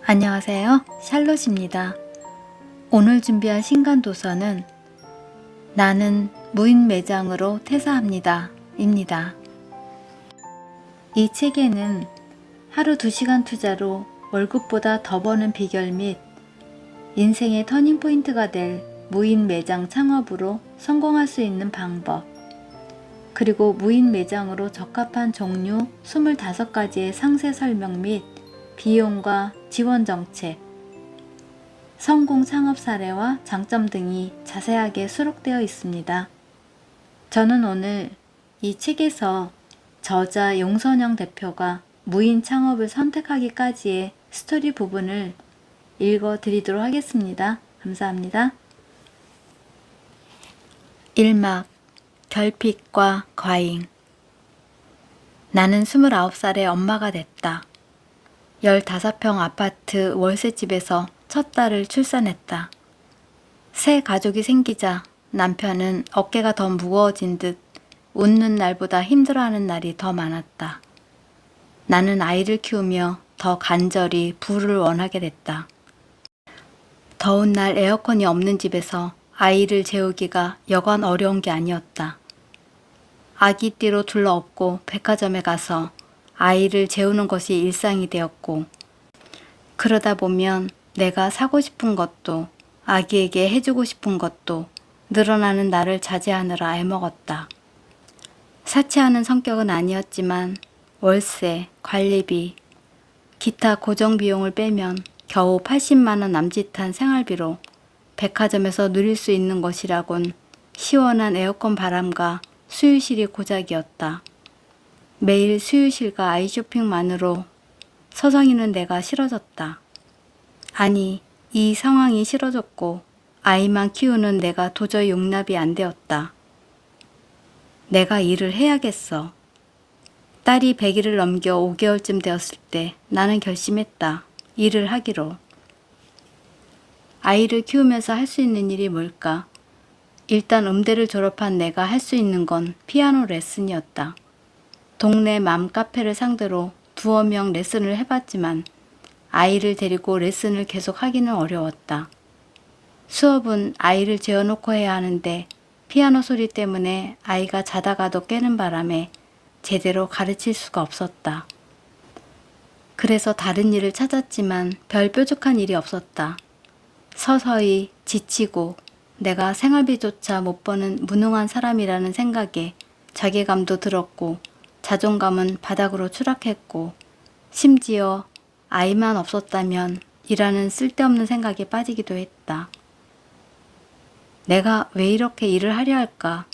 안녕하세요. 샬롯입니다. 오늘 준비한 신간 도서는 나는 무인 매장으로 퇴사합니다. 입니다. 이 책에는 하루 2시간 투자로 월급보다 더 버는 비결 및 인생의 터닝포인트가 될 무인 매장 창업으로 성공할 수 있는 방법, 그리고 무인 매장으로 적합한 종류 25가지의 상세 설명 및 비용과 지원 정책, 성공 창업 사례와 장점 등이 자세하게 수록되어 있습니다. 저는 오늘 이 책에서 저자 용선영 대표가 무인 창업을 선택하기까지의 스토리 부분을 읽어 드리도록 하겠습니다. 감사합니다. 1막 결핍과 과잉. 나는 29살에 엄마가 됐다. 15평 아파트 월세집에서 첫 딸을 출산했다. 새 가족이 생기자 남편은 어깨가 더 무거워진 듯 웃는 날보다 힘들어하는 날이 더 많았다. 나는 아이를 키우며 더 간절히 부를 원하게 됐다. 더운 날 에어컨이 없는 집에서 아이를 재우기가 여간 어려운 게 아니었다. 아기띠로 둘러엎고 백화점에 가서 아이를 재우는 것이 일상이 되었고, 그러다 보면 내가 사고 싶은 것도 아기에게 해주고 싶은 것도 늘어나는 나를 자제하느라 애먹었다. 사치하는 성격은 아니었지만 월세, 관리비, 기타 고정 비용을 빼면 겨우 80만 원 남짓한 생활비로 백화점에서 누릴 수 있는 것이라곤 시원한 에어컨 바람과 수유실이 고작이었다. 매일 수유실과 아이 쇼핑만으로 서성이는 내가 싫어졌다. 아니, 이 상황이 싫어졌고 아이만 키우는 내가 도저히 용납이 안 되었다. 내가 일을 해야겠어. 딸이 100일을 넘겨 5개월쯤 되었을 때 나는 결심했다. 일을 하기로. 아이를 키우면서 할 수 있는 일이 뭘까? 일단 음대를 졸업한 내가 할 수 있는 건 피아노 레슨이었다. 동네 맘카페를 상대로 2~명 레슨을 해봤지만 아이를 데리고 레슨을 계속 하기는 어려웠다. 수업은 아이를 재워놓고 해야 하는데 피아노 소리 때문에 아이가 자다가도 깨는 바람에 제대로 가르칠 수가 없었다. 그래서 다른 일을 찾았지만 별 뾰족한 일이 없었다. 서서히 지치고 내가 생활비조차 못 버는 무능한 사람이라는 생각에 자괴감도 들었고 자존감은 바닥으로 추락했고 심지어 아이만 없었다면 이라는 쓸데없는 생각에 빠지기도 했다. 내가 왜 이렇게 일을 하려 할까?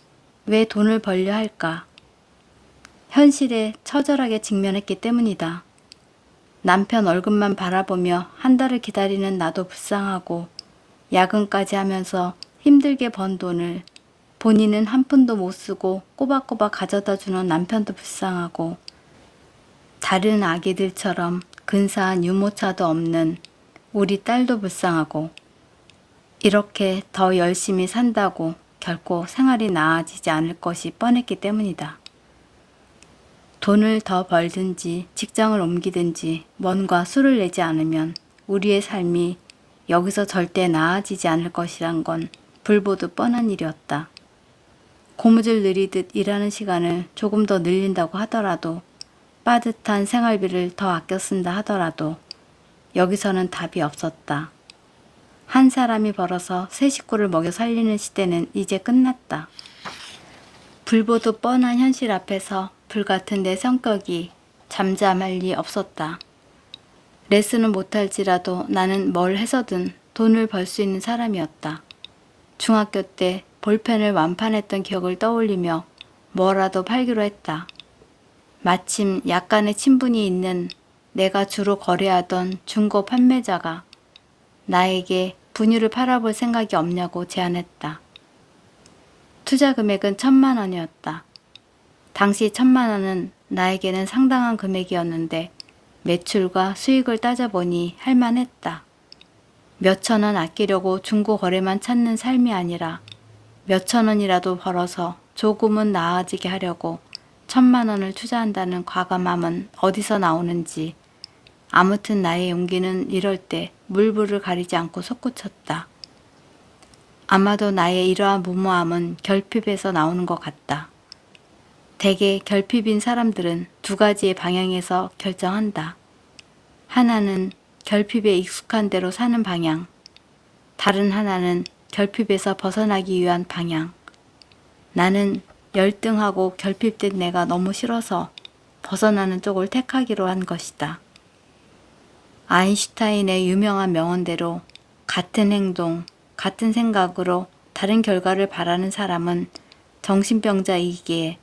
왜 돈을 벌려 할까? 현실에 처절하게 직면했기 때문이다. 남편 월급만 바라보며 한 달을 기다리는 나도 불쌍하고 야근까지 하면서 힘들게 번 돈을 본인은 한 푼도 못 쓰고 꼬박꼬박 가져다 주는 남편도 불쌍하고 다른 아기들처럼 근사한 유모차도 없는 우리 딸도 불쌍하고 이렇게 더 열심히 산다고 결코 생활이 나아지지 않을 것이 뻔했기 때문이다. 돈을 더 벌든지 직장을 옮기든지 뭔가 수를 내지 않으면 우리의 삶이 여기서 절대 나아지지 않을 것이란 건 불보듯 뻔한 일이었다. 고무줄 늘리듯 일하는 시간을 조금 더 늘린다고 하더라도 빠듯한 생활비를 더 아껴 쓴다 하더라도 여기서는 답이 없었다. 한 사람이 벌어서 세 식구를 먹여 살리는 시대는 이제 끝났다. 불보듯 뻔한 현실 앞에서 불같은 내 성격이 잠잠할 리 없었다. 레슨은 못할지라도 나는 뭘 해서든 돈을 벌 수 있는 사람이었다. 중학교 때 볼펜을 완판했던 기억을 떠올리며 뭐라도 팔기로 했다. 마침 약간의 친분이 있는 내가 주로 거래하던 중고 판매자가 나에게 분유를 팔아볼 생각이 없냐고 제안했다. 투자 금액은 1,000만 원이었다. 당시 1,000만 원은 나에게는 상당한 금액이었는데 매출과 수익을 따져보니 할만했다. 몇천 원 아끼려고 중고 거래만 찾는 삶이 아니라 몇천 원이라도 벌어서 조금은 나아지게 하려고 1,000만 원을 투자한다는 과감함은 어디서 나오는지 아무튼 나의 용기는 이럴 때 물불을 가리지 않고 솟구쳤다. 아마도 나의 이러한 무모함은 결핍에서 나오는 것 같다. 대개 결핍인 사람들은 두 가지의 방향에서 결정한다. 하나는 결핍에 익숙한 대로 사는 방향, 다른 하나는 결핍에서 벗어나기 위한 방향. 나는 열등하고 결핍된 내가 너무 싫어서 벗어나는 쪽을 택하기로 한 것이다. 아인슈타인의 유명한 명언대로 같은 행동, 같은 생각으로 다른 결과를 바라는 사람은 정신병자이기에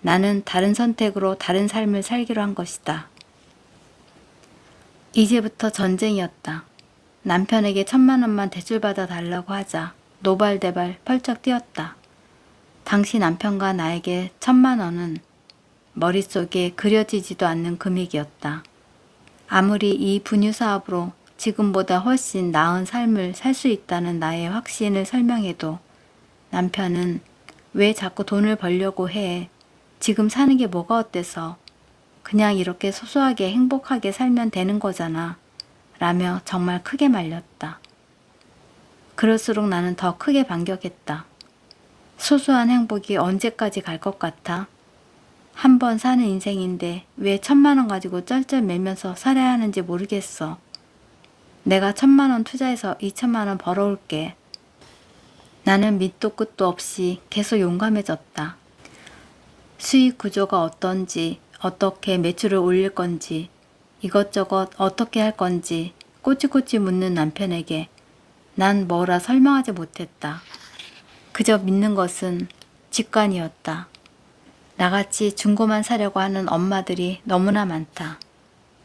나는 다른 선택으로 다른 삶을 살기로 한 것이다. 이제부터 전쟁이었다. 남편에게 1,000,000원만 대출받아 달라고 하자 노발대발 펄쩍 뛰었다. 당시 남편과 나에게 1,000,000원은 머릿속에 그려지지도 않는 금액이었다. 아무리 이 분유 사업으로 지금보다 훨씬 나은 삶을 살 수 있다는 나의 확신을 설명해도 남편은 왜 자꾸 돈을 벌려고 해? 지금 사는 게 뭐가 어때서? 그냥 이렇게 소소하게 행복하게 살면 되는 거잖아. 라며 정말 크게 말렸다. 그럴수록 나는 더 크게 반격했다. 소소한 행복이 언제까지 갈 것 같아? 한 번 사는 인생인데 왜 1,000,000원 가지고 쩔쩔매면서 살아야 하는지 모르겠어. 내가 1,000,000원 투자해서 2,000,000원 벌어올게. 나는 밑도 끝도 없이 계속 용감해졌다. 수익 구조가 어떤지, 어떻게 매출을 올릴 건지, 이것저것 어떻게 할 건지 꼬치꼬치 묻는 남편에게 난 뭐라 설명하지 못했다. 그저 믿는 것은 직관이었다. 나같이 중고만 사려고 하는 엄마들이 너무나 많다.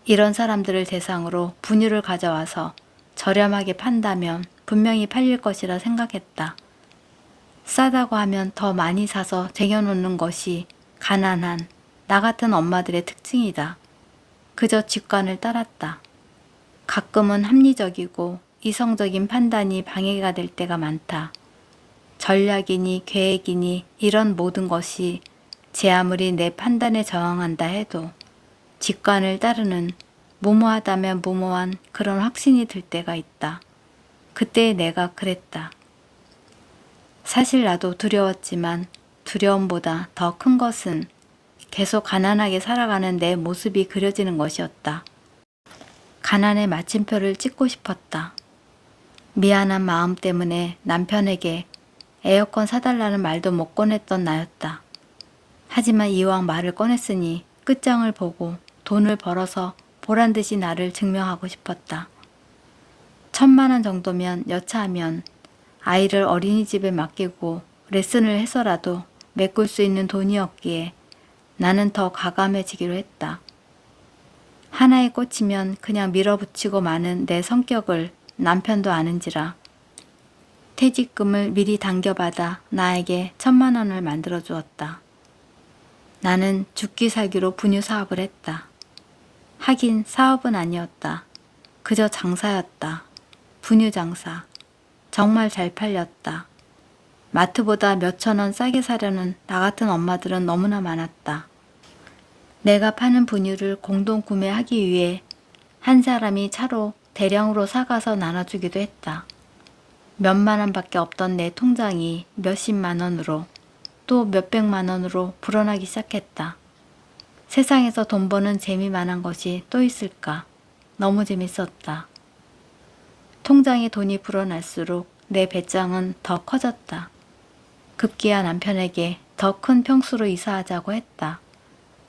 이런 사람들을 대상으로 분유를 가져와서 저렴하게 판다면 분명히 팔릴 것이라 생각했다. 싸다고 하면 더 많이 사서 쟁여놓는 것이 가난한 나 같은 엄마들의 특징이다. 그저 직관을 따랐다. 가끔은 합리적이고 이성적인 판단이 방해가 될 때가 많다. 전략이니 계획이니 이런 모든 것이 제 아무리 내 판단에 저항한다 해도 직관을 따르는 무모하다면 무모한 그런 확신이 들 때가 있다. 그때 내가 그랬다. 사실 나도 두려웠지만 두려움보다 더 큰 것은 계속 가난하게 살아가는 내 모습이 그려지는 것이었다. 가난의 마침표를 찍고 싶었다. 미안한 마음 때문에 남편에게 에어컨 사달라는 말도 못 꺼냈던 나였다. 하지만 이왕 말을 꺼냈으니 끝장을 보고 돈을 벌어서 보란듯이 나를 증명하고 싶었다. 1,000,000원 정도면 여차하면 아이를 어린이집에 맡기고 레슨을 해서라도 메꿀 수 있는 돈이었기에 나는 더 가감해지기로 했다. 하나에 꽂히면 그냥 밀어붙이고 마는 내 성격을 남편도 아는지라 퇴직금을 미리 당겨받아 나에게 1,000,000원을 만들어 주었다. 나는 죽기 살기로 분유 사업을 했다. 하긴 사업은 아니었다. 그저 장사였다. 분유 장사. 정말 잘 팔렸다. 마트보다 몇천 원 싸게 사려는 나 같은 엄마들은 너무나 많았다. 내가 파는 분유를 공동 구매하기 위해 한 사람이 차로 대량으로 사가서 나눠주기도 했다. 몇만 원밖에 없던 내 통장이 몇십만 원으로 또 몇백만 원으로 불어나기 시작했다. 세상에서 돈 버는 재미만한 것이 또 있을까? 너무 재밌었다. 통장에 돈이 불어날수록 내 배짱은 더 커졌다. 급기야 남편에게 더 큰 평수로 이사하자고 했다.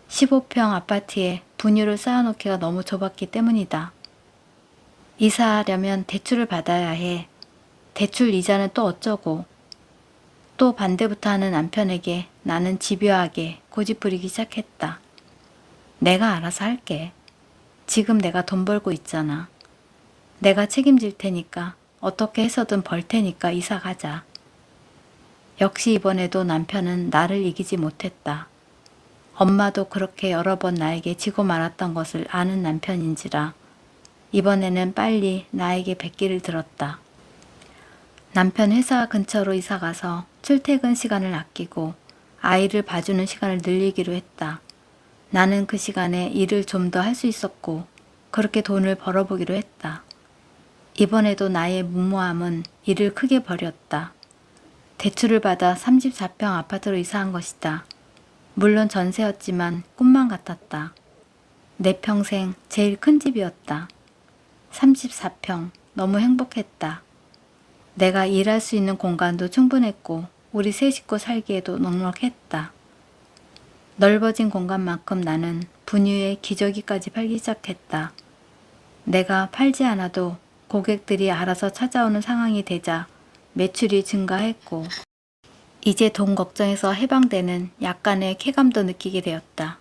15평 아파트에 분유를 쌓아놓기가 너무 좁았기 때문이다. 이사하려면 대출을 받아야 해. 대출 이자는 또 어쩌고. 또 반대부터 하는 남편에게 나는 집요하게 고집부리기 시작했다. 내가 알아서 할게. 지금 내가 돈 벌고 있잖아. 내가 책임질 테니까 어떻게 해서든 벌 테니까 이사 가자. 역시 이번에도 남편은 나를 이기지 못했다. 엄마도 그렇게 여러 번 나에게 지고 말았던 것을 아는 남편인지라 이번에는 빨리 나에게 뱉기를 들었다. 남편 회사 근처로 이사가서 출퇴근 시간을 아끼고 아이를 봐주는 시간을 늘리기로 했다. 나는 그 시간에 일을 좀 더 할 수 있었고 그렇게 돈을 벌어보기로 했다. 이번에도 나의 무모함은 이를 크게 버렸다. 대출을 받아 34평 아파트로 이사한 것이다. 물론 전세였지만 꿈만 같았다. 내 평생 제일 큰 집이었다. 34평, 너무 행복했다. 내가 일할 수 있는 공간도 충분했고 우리 세 식구 살기에도 넉넉했다. 넓어진 공간만큼 나는 분유에 기저귀까지 팔기 시작했다. 내가 팔지 않아도 고객들이 알아서 찾아오는 상황이 되자 매출이 증가했고 이제 돈 걱정에서 해방되는 약간의 쾌감도 느끼게 되었다.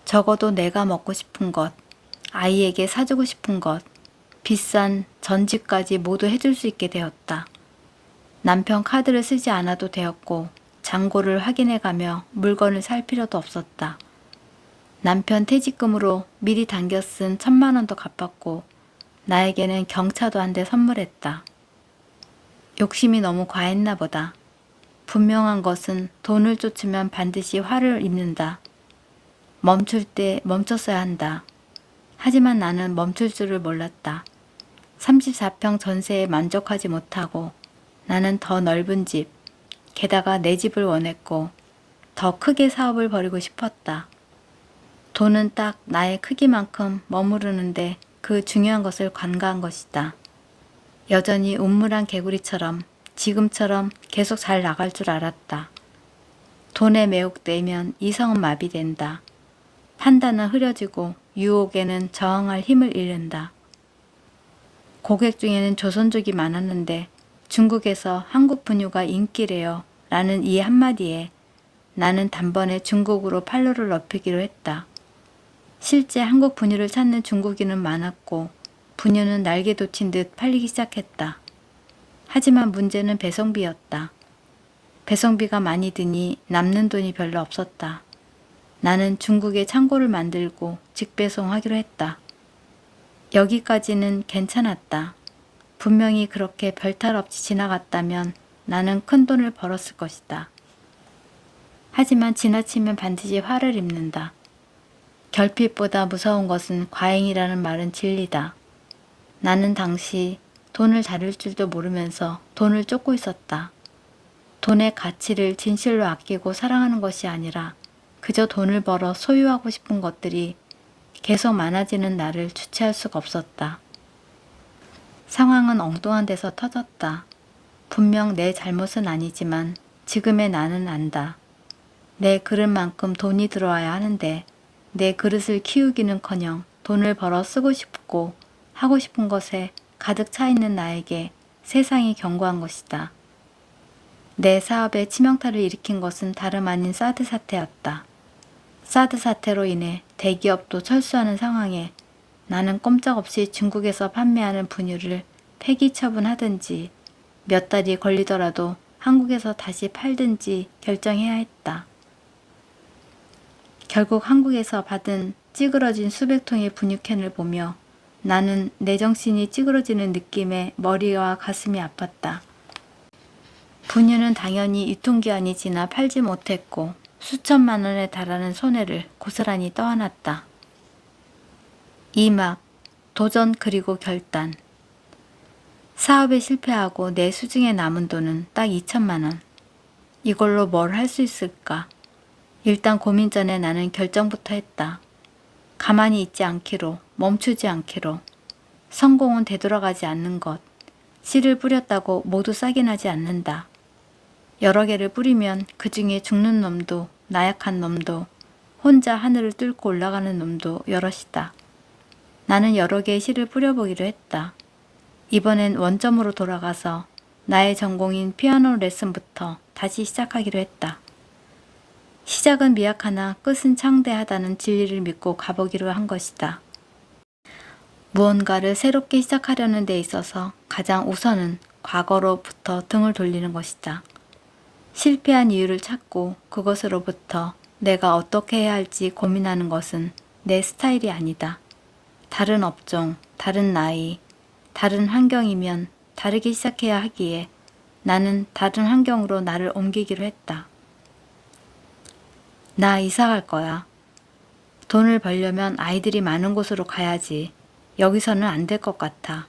적어도 내가 먹고 싶은 것, 아이에게 사주고 싶은 것, 비싼 전집까지 모두 해줄 수 있게 되었다. 남편 카드를 쓰지 않아도 되었고 잔고를 확인해가며 물건을 살 필요도 없었다. 남편 퇴직금으로 미리 당겨 쓴 1,000만 원도 갚았고 나에게는 경차도 한 대 선물했다. 욕심이 너무 과했나 보다. 분명한 것은 돈을 쫓으면 반드시 화를 입는다. 멈출 때 멈췄어야 한다. 하지만 나는 멈출 줄을 몰랐다. 34평 전세에 만족하지 못하고 나는 더 넓은 집, 게다가 내 집을 원했고 더 크게 사업을 벌이고 싶었다. 돈은 딱 나의 크기만큼 머무르는데 그 중요한 것을 관가한 것이다. 여전히 운물한 개구리처럼 지금처럼 계속 잘 나갈 줄 알았다. 돈에 매혹되면 이성은 마비된다. 판단은 흐려지고 유혹에는 저항할 힘을 잃는다. 고객 중에는 조선족이 많았는데 중국에서 한국 분유가 인기래요 라는 이 한마디에 나는 단번에 중국으로 판로를 넓히기로 했다. 실제 한국 분유를 찾는 중국인은 많았고 분유는 날개 돋친 듯 팔리기 시작했다. 하지만 문제는 배송비였다. 배송비가 많이 드니 남는 돈이 별로 없었다. 나는 중국에 창고를 만들고 직배송하기로 했다. 여기까지는 괜찮았다. 분명히 그렇게 별탈 없이 지나갔다면 나는 큰 돈을 벌었을 것이다. 하지만 지나치면 반드시 화를 입는다. 결핍보다 무서운 것은 과잉이라는 말은 진리다. 나는 당시 돈을 다룰 줄도 모르면서 돈을 쫓고 있었다. 돈의 가치를 진실로 아끼고 사랑하는 것이 아니라 그저 돈을 벌어 소유하고 싶은 것들이 계속 많아지는 나를 주체할 수가 없었다. 상황은 엉뚱한 데서 터졌다. 분명 내 잘못은 아니지만 지금의 나는 안다. 내 그릇만큼 돈이 들어와야 하는데 내 그릇을 키우기는커녕 돈을 벌어 쓰고 싶고 하고 싶은 것에 가득 차 있는 나에게 세상이 경고한 것이다. 내 사업에 치명타를 일으킨 것은 다름 아닌 사드 사태였다. 사드 사태로 인해 대기업도 철수하는 상황에 나는 꼼짝없이 중국에서 판매하는 분유를 폐기 처분하든지 몇 달이 걸리더라도 한국에서 다시 팔든지 결정해야 했다. 결국 한국에서 받은 찌그러진 수백 통의 분유캔을 보며 나는 내 정신이 찌그러지는 느낌에 머리와 가슴이 아팠다. 분유는 당연히 유통기한이 지나 팔지 못했고 수천만 원에 달하는 손해를 고스란히 떠안았다. 이막, 도전 그리고 결단. 사업에 실패하고 내 수중에 남은 돈은 딱 2천만 원. 이걸로 뭘 할 수 있을까? 일단 고민 전에 나는 결정부터 했다. 가만히 있지 않기로, 멈추지 않기로. 성공은 되돌아가지 않는 것. 씨를 뿌렸다고 모두 싹이 나지 않는다. 여러 개를 뿌리면 그 중에 죽는 놈도 나약한 놈도 혼자 하늘을 뚫고 올라가는 놈도 여럿이다. 나는 여러 개의 씨를 뿌려보기로 했다. 이번엔 원점으로 돌아가서 나의 전공인 피아노 레슨부터 다시 시작하기로 했다. 시작은 미약하나 끝은 창대하다는 진리를 믿고 가보기로 한 것이다. 무언가를 새롭게 시작하려는 데 있어서 가장 우선은 과거로부터 등을 돌리는 것이다. 실패한 이유를 찾고 그것으로부터 내가 어떻게 해야 할지 고민하는 것은 내 스타일이 아니다. 다른 업종, 다른 나이, 다른 환경이면 다르게 시작해야 하기에 나는 다른 환경으로 나를 옮기기로 했다. 나 이사 갈 거야. 돈을 벌려면 아이들이 많은 곳으로 가야지. 여기서는 안 될 것 같아.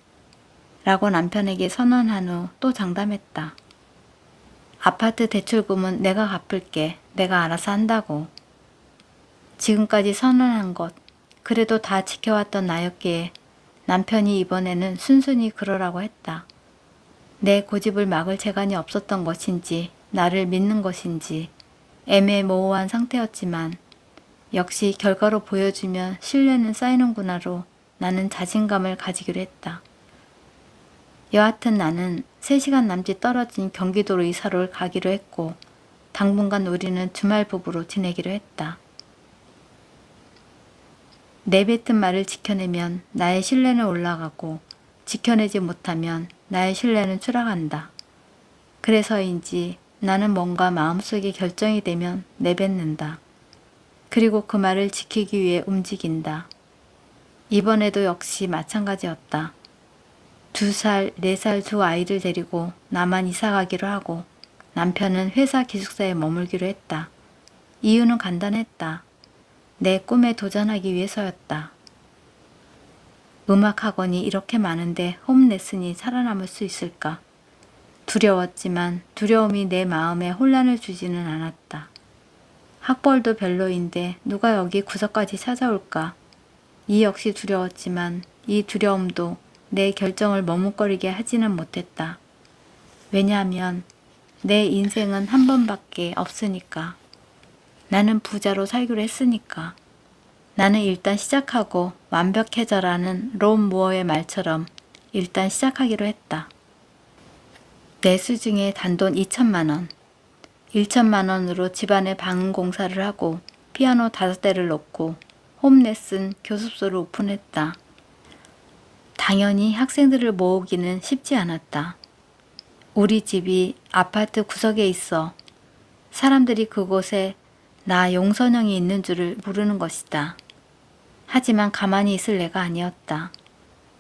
라고 남편에게 선언한 후 또 장담했다. 아파트 대출금은 내가 갚을게. 내가 알아서 한다고. 지금까지 선언한 것, 그래도 다 지켜왔던 나였기에 남편이 이번에는 순순히 그러라고 했다. 내 고집을 막을 재간이 없었던 것인지 나를 믿는 것인지 애매모호한 상태였지만 역시 결과로 보여주면 신뢰는 쌓이는구나로 나는 자신감을 가지기로 했다. 여하튼 나는 3시간 남짓 떨어진 경기도로 이사를 가기로 했고 당분간 우리는 주말 부부로 지내기로 했다. 내뱉은 말을 지켜내면 나의 신뢰는 올라가고 지켜내지 못하면 나의 신뢰는 추락한다. 그래서인지 나는 뭔가 마음속에 결정이 되면 내뱉는다. 그리고 그 말을 지키기 위해 움직인다. 이번에도 역시 마찬가지였다. 2살, 4살 두 아이를 데리고 나만 이사 가기로 하고 남편은 회사 기숙사에 머물기로 했다. 이유는 간단했다. 내 꿈에 도전하기 위해서였다. 음악학원이 이렇게 많은데 홈레슨이 살아남을 수 있을까? 두려웠지만 두려움이 내 마음에 혼란을 주지는 않았다. 학벌도 별로인데 누가 여기 구석까지 찾아올까? 이 역시 두려웠지만 이 두려움도 내 결정을 머뭇거리게 하지는 못했다. 왜냐하면 내 인생은 한 번밖에 없으니까. 나는 부자로 살기로 했으니까. 나는 일단 시작하고 완벽해져라는 롬 무어의 말처럼 일단 시작하기로 했다. 내수 중에 단돈 2천만 원. 1천만 원으로 집안에 방 공사를 하고 피아노 5대를 놓고 홈레슨 교습소를 오픈했다. 당연히 학생들을 모으기는 쉽지 않았다. 우리 집이 아파트 구석에 있어 사람들이 그곳에 나 용선형이 있는 줄을 모르는 것이다. 하지만 가만히 있을 내가 아니었다.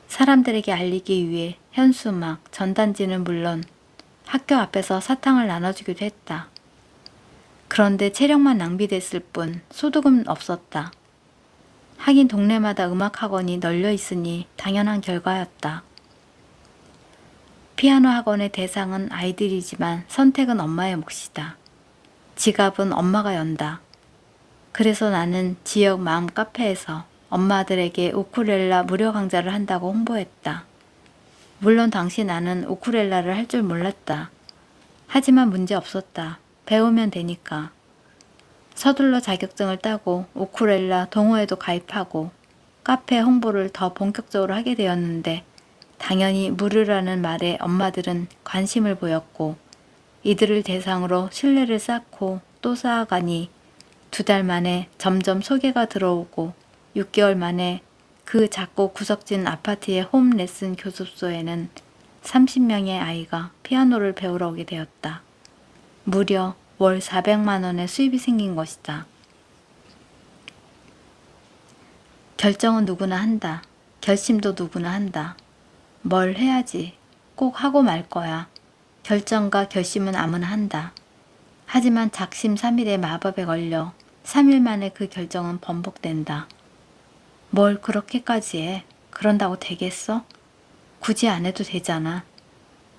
사람들에게 알리기 위해 현수막, 전단지는 물론 학교 앞에서 사탕을 나눠주기도 했다. 그런데 체력만 낭비됐을 뿐 소득은 없었다. 하긴 동네마다 음악학원이 널려 있으니 당연한 결과였다. 피아노 학원의 대상은 아이들이지만 선택은 엄마의 몫이다. 지갑은 엄마가 연다. 그래서 나는 지역 마음 카페에서 엄마들에게 우쿨렐라 무료 강좌를 한다고 홍보했다. 물론 당시 나는 우쿨렐라를 할 줄 몰랐다. 하지만 문제 없었다. 배우면 되니까. 서둘러 자격증을 따고 우쿨렐라 동호회도 가입하고 카페 홍보를 더 본격적으로 하게 되었는데 당연히 무료라는 말에 엄마들은 관심을 보였고 이들을 대상으로 신뢰를 쌓고 또 쌓아가니 2달 만에 점점 소개가 들어오고 6개월 만에 그 작고 구석진 아파트의 홈레슨 교습소에는 30명의 아이가 피아노를 배우러 오게 되었다. 무려 월 400만 원의 수입이 생긴 것이다. 결정은 누구나 한다. 결심도 누구나 한다. 뭘 해야지. 꼭 하고 말 거야. 결정과 결심은 아무나 한다. 하지만 작심삼일의 마법에 걸려 3일 만에 그 결정은 번복된다. 뭘 그렇게까지 해? 그런다고 되겠어? 굳이 안 해도 되잖아.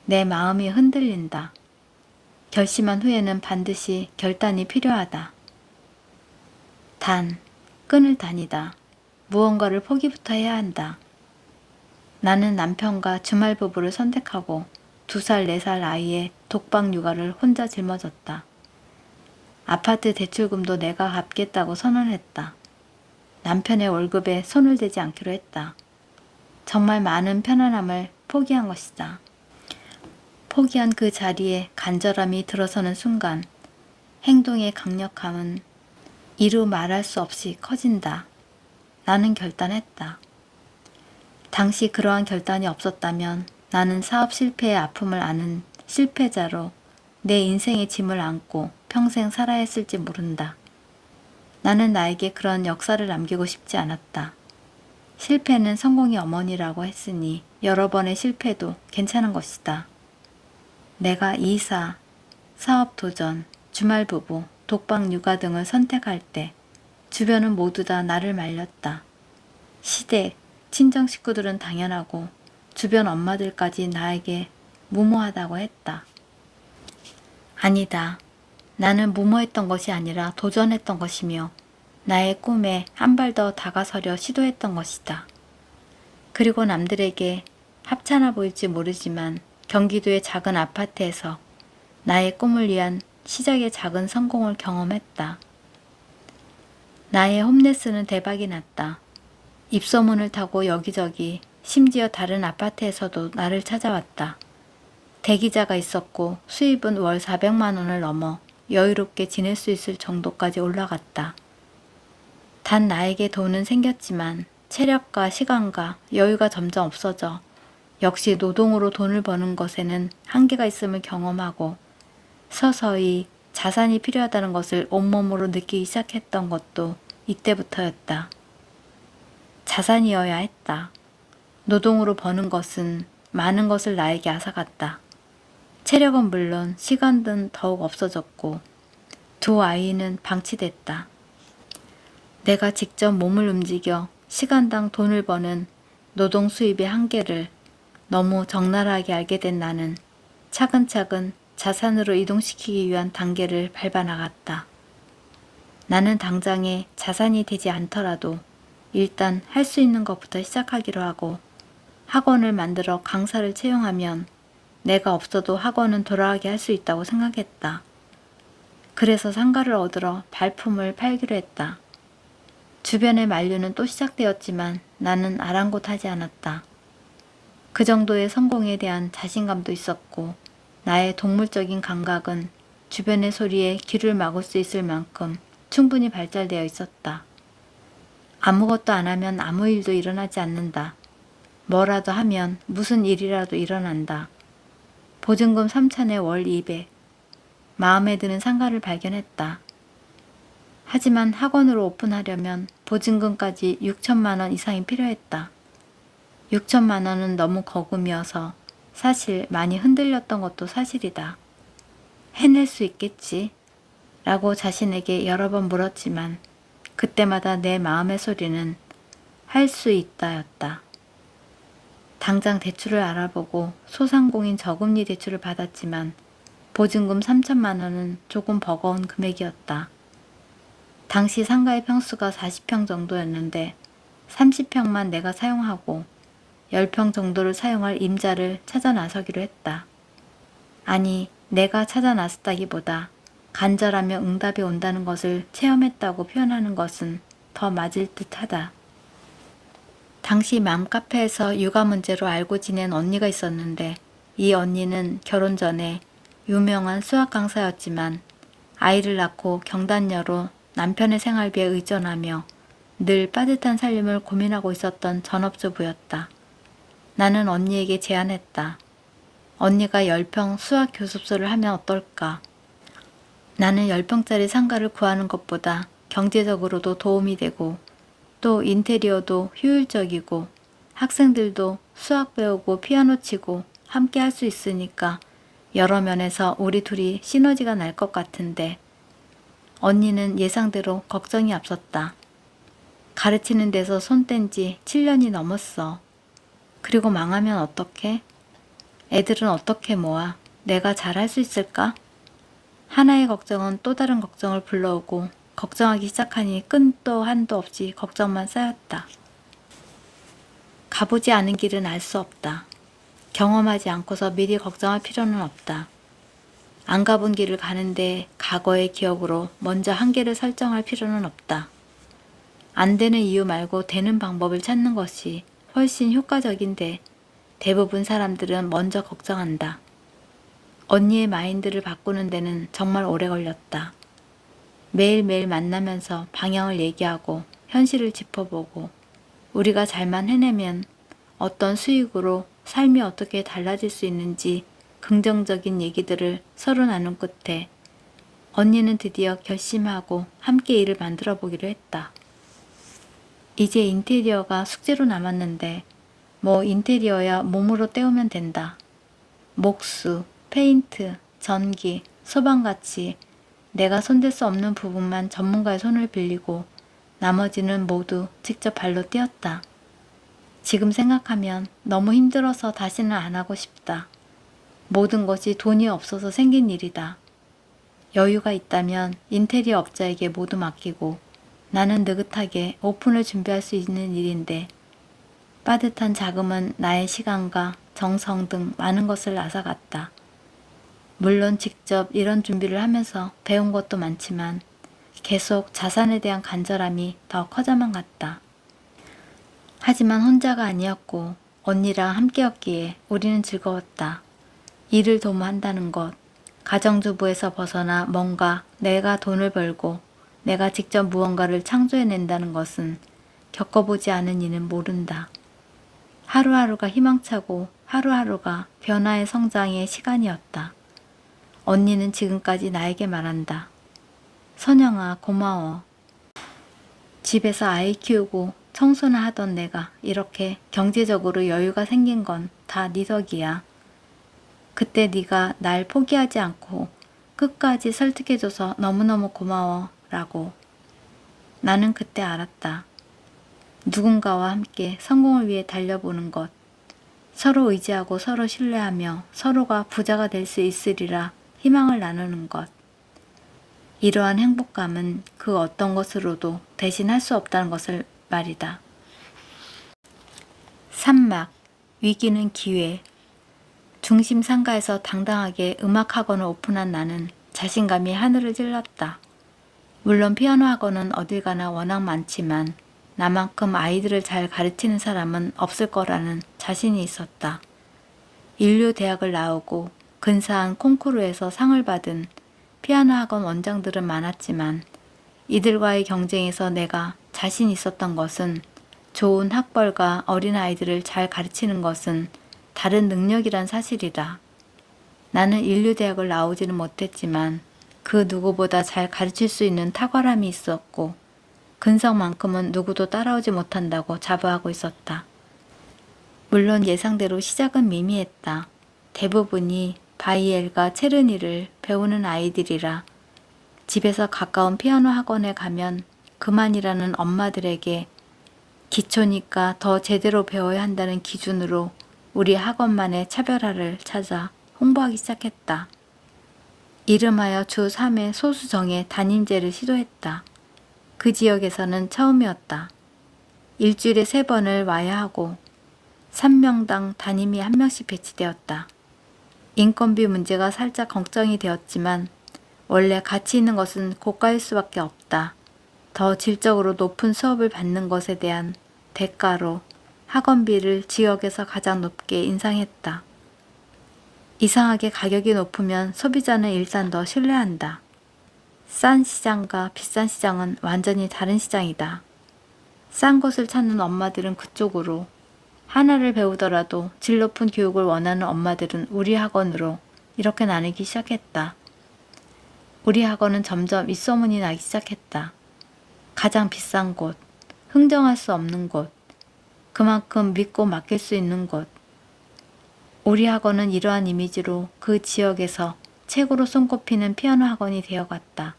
내 마음이 흔들린다. 결심한 후에는 반드시 결단이 필요하다. 단, 끈을 다니다. 무언가를 포기부터 해야 한다. 나는 남편과 주말 부부를 선택하고 2살, 4살 아이의 독방 육아를 혼자 짊어졌다. 아파트 대출금도 내가 갚겠다고 선언했다. 남편의 월급에 손을 대지 않기로 했다. 정말 많은 편안함을 포기한 것이다. 포기한 그 자리에 간절함이 들어서는 순간 행동의 강력함은 이루 말할 수 없이 커진다. 나는 결단했다. 당시 그러한 결단이 없었다면 나는 사업 실패의 아픔을 아는 실패자로 내 인생의 짐을 안고 평생 살아야 했을지 모른다. 나는 나에게 그런 역사를 남기고 싶지 않았다. 실패는 성공의 어머니라고 했으니 여러 번의 실패도 괜찮은 것이다. 내가 이사, 사업 도전, 주말 부부, 독방 육아 등을 선택할 때 주변은 모두 다 나를 말렸다. 시댁, 친정 식구들은 당연하고 주변 엄마들까지 나에게 무모하다고 했다. 아니다. 나는 무모했던 것이 아니라 도전했던 것이며 나의 꿈에 한 발 더 다가서려 시도했던 것이다. 그리고 남들에게 합찮아 보일지 모르지만 경기도의 작은 아파트에서 나의 꿈을 위한 시작의 작은 성공을 경험했다. 나의 홈레스는 대박이 났다. 입소문을 타고 여기저기 심지어 다른 아파트에서도 나를 찾아왔다. 대기자가 있었고 수입은 월 400만 원을 넘어 여유롭게 지낼 수 있을 정도까지 올라갔다. 단 나에게 돈은 생겼지만 체력과 시간과 여유가 점점 없어져 역시 노동으로 돈을 버는 것에는 한계가 있음을 경험하고 서서히 자산이 필요하다는 것을 온몸으로 느끼기 시작했던 것도 이때부터였다. 자산이어야 했다. 노동으로 버는 것은 많은 것을 나에게 앗아갔다. 체력은 물론 시간은 더욱 없어졌고 두 아이는 방치됐다. 내가 직접 몸을 움직여 시간당 돈을 버는 노동 수입의 한계를 너무 적나라하게 알게 된 나는 차근차근 자산으로 이동시키기 위한 단계를 밟아 나갔다. 나는 당장에 자산이 되지 않더라도 일단 할 수 있는 것부터 시작하기로 하고 학원을 만들어 강사를 채용하면 내가 없어도 학원은 돌아가게 할 수 있다고 생각했다. 그래서 상가를 얻으러 발품을 팔기로 했다. 주변의 만류는 또 시작되었지만 나는 아랑곳하지 않았다. 그 정도의 성공에 대한 자신감도 있었고 나의 동물적인 감각은 주변의 소리에 귀를 막을 수 있을 만큼 충분히 발달되어 있었다. 아무것도 안 하면 아무 일도 일어나지 않는다. 뭐라도 하면 무슨 일이라도 일어난다. 보증금 3,000에 월 200. 마음에 드는 상가를 발견했다. 하지만 학원으로 오픈하려면 보증금까지 6천만 원 이상이 필요했다. 6천만 원은 너무 거금이어서 사실 많이 흔들렸던 것도 사실이다. 해낼 수 있겠지? 라고 자신에게 여러 번 물었지만 그때마다 내 마음의 소리는 할 수 있다였다. 당장 대출을 알아보고 소상공인 저금리 대출을 받았지만 보증금 3천만 원은 조금 버거운 금액이었다. 당시 상가의 평수가 40평 정도였는데 30평만 내가 사용하고 10평 정도를 사용할 임자를 찾아 나서기로 했다. 아니, 내가 찾아 나섰다기보다 간절하며 응답이 온다는 것을 체험했다고 표현하는 것은 더 맞을 듯하다. 당시 맘카페에서 육아 문제로 알고 지낸 언니가 있었는데 이 언니는 결혼 전에 유명한 수학 강사였지만 아이를 낳고 경단녀로 남편의 생활비에 의존하며 늘 빠듯한 살림을 고민하고 있었던 전업주부였다. 나는 언니에게 제안했다. 언니가 10평 수학 교습소를 하면 어떨까? 나는 10평짜리 상가를 구하는 것보다 경제적으로도 도움이 되고 또 인테리어도 효율적이고 학생들도 수학 배우고 피아노 치고 함께 할 수 있으니까 여러 면에서 우리 둘이 시너지가 날 것 같은데 언니는 예상대로 걱정이 앞섰다. 가르치는 데서 손 뗀 지 7년이 넘었어. 그리고 망하면 어떡해? 애들은 어떻게 모아? 내가 잘할 수 있을까? 하나의 걱정은 또 다른 걱정을 불러오고 걱정하기 시작하니 끝도 한도 없이 걱정만 쌓였다. 가보지 않은 길은 알 수 없다. 경험하지 않고서 미리 걱정할 필요는 없다. 안 가본 길을 가는데 과거의 기억으로 먼저 한계를 설정할 필요는 없다. 안 되는 이유 말고 되는 방법을 찾는 것이 훨씬 효과적인데 대부분 사람들은 먼저 걱정한다. 언니의 마인드를 바꾸는 데는 정말 오래 걸렸다. 매일매일 만나면서 방향을 얘기하고 현실을 짚어보고 우리가 잘만 해내면 어떤 수익으로 삶이 어떻게 달라질 수 있는지 긍정적인 얘기들을 서로 나눈 끝에 언니는 드디어 결심하고 함께 일을 만들어 보기로 했다. 이제 인테리어가 숙제로 남았는데 뭐 인테리어야 몸으로 때우면 된다. 목수, 페인트, 전기, 소방같이 내가 손댈 수 없는 부분만 전문가의 손을 빌리고 나머지는 모두 직접 발로 떼었다. 지금 생각하면 너무 힘들어서 다시는 안 하고 싶다. 모든 것이 돈이 없어서 생긴 일이다. 여유가 있다면 인테리어 업자에게 모두 맡기고 나는 느긋하게 오픈을 준비할 수 있는 일인데 빠듯한 자금은 나의 시간과 정성 등 많은 것을 앗아갔다. 물론 직접 이런 준비를 하면서 배운 것도 많지만 계속 자산에 대한 간절함이 더 커져만 갔다. 하지만 혼자가 아니었고 언니랑 함께였기에 우리는 즐거웠다. 일을 도모한다는 것, 가정주부에서 벗어나 뭔가 내가 돈을 벌고 내가 직접 무언가를 창조해낸다는 것은 겪어보지 않은 이는 모른다. 하루하루가 희망차고 하루하루가 변화의 성장의 시간이었다. 언니는 지금까지 나에게 말한다. 선영아, 고마워. 집에서 아이 키우고 청소나 하던 내가 이렇게 경제적으로 여유가 생긴 건 다 네 덕이야. 그때 네가 날 포기하지 않고 끝까지 설득해줘서 너무너무 고마워 라고. 나는 그때 알았다. 누군가와 함께 성공을 위해 달려보는 것, 서로 의지하고 서로 신뢰하며 서로가 부자가 될 수 있으리라 희망을 나누는 것. 이러한 행복감은 그 어떤 것으로도 대신할 수 없다는 것을 말이다. 산막, 위기는 기회. 중심 상가에서 당당하게 음악학원을 오픈한 나는 자신감이 하늘을 찔렀다. 물론 피아노 학원은 어딜 가나 워낙 많지만 나만큼 아이들을 잘 가르치는 사람은 없을 거라는 자신이 있었다. 인류대학을 나오고 근사한 콩쿠르에서 상을 받은 피아노 학원 원장들은 많았지만 이들과의 경쟁에서 내가 자신 있었던 것은 좋은 학벌과 어린아이들을 잘 가르치는 것은 다른 능력이란 사실이다. 나는 인류대학을 나오지는 못했지만 그 누구보다 잘 가르칠 수 있는 탁월함이 있었고 근성만큼은 누구도 따라오지 못한다고 자부하고 있었다. 물론 예상대로 시작은 미미했다. 대부분이 바이엘과 체르니를 배우는 아이들이라 집에서 가까운 피아노 학원에 가면 그만이라는 엄마들에게 기초니까 더 제대로 배워야 한다는 기준으로 우리 학원만의 차별화를 찾아 홍보하기 시작했다. 이름하여 주 3회 소수 정예 담임제를 시도했다. 그 지역에서는 처음이었다. 일주일에 3번을 와야 하고 3명당 담임이 1명씩 배치되었다. 인건비 문제가 살짝 걱정이 되었지만 원래 가치 있는 것은 고가일 수밖에 없다. 더 질적으로 높은 수업을 받는 것에 대한 대가로 학원비를 지역에서 가장 높게 인상했다. 이상하게 가격이 높으면 소비자는 일단 더 신뢰한다. 싼 시장과 비싼 시장은 완전히 다른 시장이다. 싼 곳을 찾는 엄마들은 그쪽으로, 하나를 배우더라도 질 높은 교육을 원하는 엄마들은 우리 학원으로 이렇게 나누기 시작했다. 우리 학원은 점점 입소문이 나기 시작했다. 가장 비싼 곳, 흥정할 수 없는 곳, 그만큼 믿고 맡길 수 있는 곳. 우리 학원은 이러한 이미지로 그 지역에서 최고로 손꼽히는 피아노 학원이 되어갔다.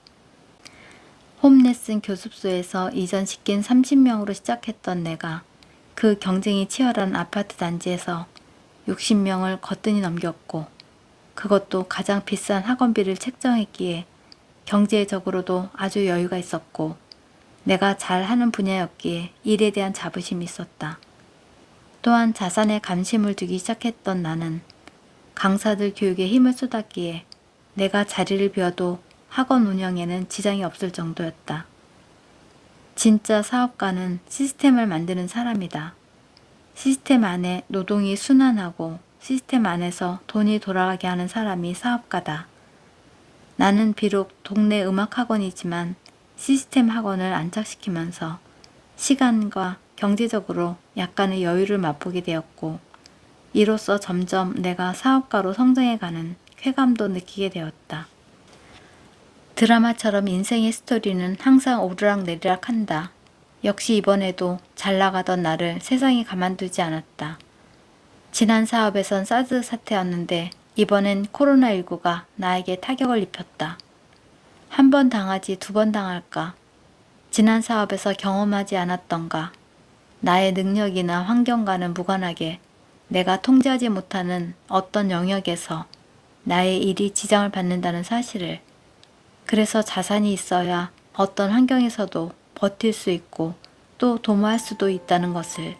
홈레슨 교습소에서 이전 식긴 30명으로 시작했던 내가 그 경쟁이 치열한 아파트 단지에서 60명을 거뜬히 넘겼고 그것도 가장 비싼 학원비를 책정했기에 경제적으로도 아주 여유가 있었고 내가 잘하는 분야였기에 일에 대한 자부심이 있었다. 또한 자산에 관심을 두기 시작했던 나는 강사들 교육에 힘을 쏟았기에 내가 자리를 비워도 학원 운영에는 지장이 없을 정도였다. 진짜 사업가는 시스템을 만드는 사람이다. 시스템 안에 노동이 순환하고 시스템 안에서 돈이 돌아가게 하는 사람이 사업가다. 나는 비록 동네 음악학원이지만 시스템 학원을 안착시키면서 시간과 경제적으로 약간의 여유를 맛보게 되었고 이로써 점점 내가 사업가로 성장해가는 쾌감도 느끼게 되었다. 드라마처럼 인생의 스토리는 항상 오르락내리락 한다. 역시 이번에도 잘 나가던 나를 세상이 가만두지 않았다. 지난 사업에선 사드 사태였는데 이번엔 코로나19가 나에게 타격을 입혔다. 한 번 당하지 2번 당할까? 지난 사업에서 경험하지 않았던가? 나의 능력이나 환경과는 무관하게 내가 통제하지 못하는 어떤 영역에서 나의 일이 지장을 받는다는 사실을, 그래서 자산이 있어야 어떤 환경에서도 버틸 수 있고 또 도모할 수도 있다는 것을